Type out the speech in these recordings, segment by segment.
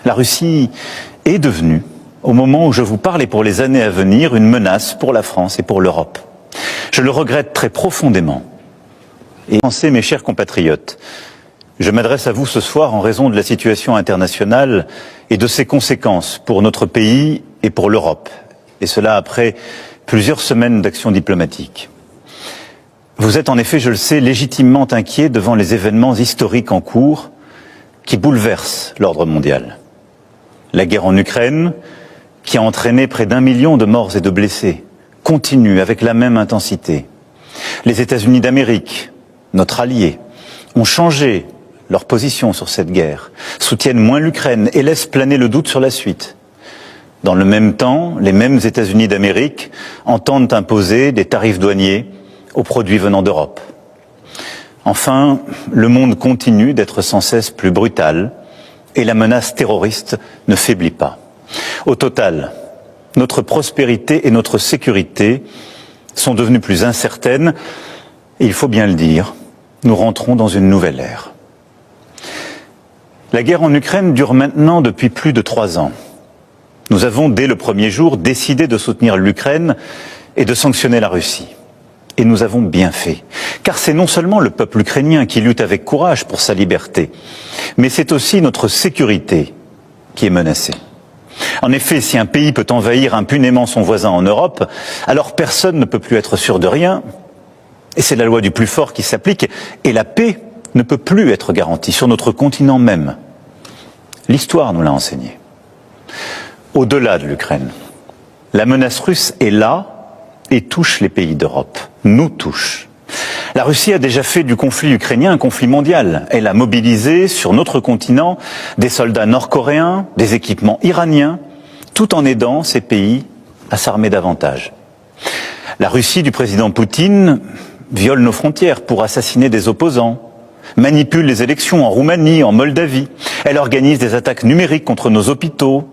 La Russie est devenue, au moment où je vous parle et pour les années à venir, une menace pour la France et pour l'Europe. Je le regrette très profondément. Et pensez, mes chers compatriotes, je m'adresse à vous ce soir en raison de la situation internationale et de ses conséquences pour notre pays et pour l'Europe. Et cela après plusieurs semaines d'action diplomatique. Vous êtes en effet, je le sais, légitimement inquiet devant les événements historiques en cours qui bouleversent l'ordre mondial. La guerre en Ukraine, qui a entraîné près d'1 million de morts et de blessés, continue avec la même intensité. Les États-Unis d'Amérique, notre allié, ont changé leur position sur cette guerre, soutiennent moins l'Ukraine et laissent planer le doute sur la suite. Dans le même temps, les mêmes États-Unis d'Amérique entendent imposer des tarifs douaniers aux produits venant d'Europe. Enfin, le monde continue d'être sans cesse plus brutal et la menace terroriste ne faiblit pas. Au total, notre prospérité et notre sécurité sont devenues plus incertaines et il faut bien le dire, nous rentrons dans une nouvelle ère. La guerre en Ukraine dure maintenant depuis plus de 3 ans. Nous avons, dès le premier jour, décidé de soutenir l'Ukraine et de sanctionner la Russie. Et nous avons bien fait. Car c'est non seulement le peuple ukrainien qui lutte avec courage pour sa liberté, mais c'est aussi notre sécurité qui est menacée. En effet, si un pays peut envahir impunément son voisin en Europe, alors personne ne peut plus être sûr de rien. Et c'est la loi du plus fort qui s'applique. Et la paix ne peut plus être garantie sur notre continent même. L'histoire nous l'a enseigné. Au-delà de l'Ukraine, la menace russe est là et touche les pays d'Europe, nous touche. La Russie a déjà fait du conflit ukrainien un conflit mondial. Elle a mobilisé sur notre continent des soldats nord-coréens, des équipements iraniens, tout en aidant ces pays à s'armer davantage. La Russie du président Poutine viole nos frontières pour assassiner des opposants, manipule les élections en Roumanie, en Moldavie. Elle organise des attaques numériques contre nos hôpitaux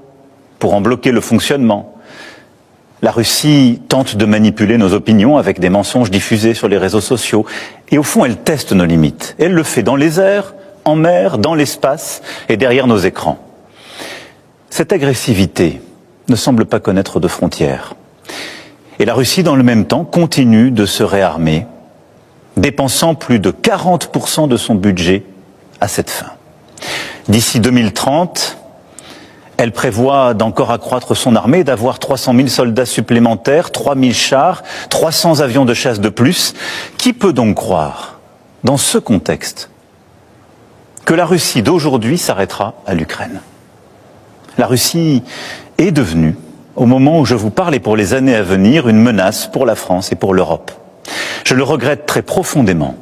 pour en bloquer le fonctionnement. La Russie tente de manipuler nos opinions avec des mensonges diffusés sur les réseaux sociaux. Et au fond, elle teste nos limites. Elle le fait dans les airs, en mer, dans l'espace et derrière nos écrans. Cette agressivité ne semble pas connaître de frontières. Et la Russie, dans le même temps, continue de se réarmer, dépensant plus de 40% de son budget à cette fin. D'ici 2030, elle prévoit d'encore accroître son armée et d'avoir 300 000 soldats supplémentaires, 3 000 chars, 300 avions de chasse de plus. Qui peut donc croire, dans ce contexte, que la Russie d'aujourd'hui s'arrêtera à l'Ukraine? La Russie est devenue, au moment où je vous parle et pour les années à venir, une menace pour la France et pour l'Europe. Je le regrette très profondément.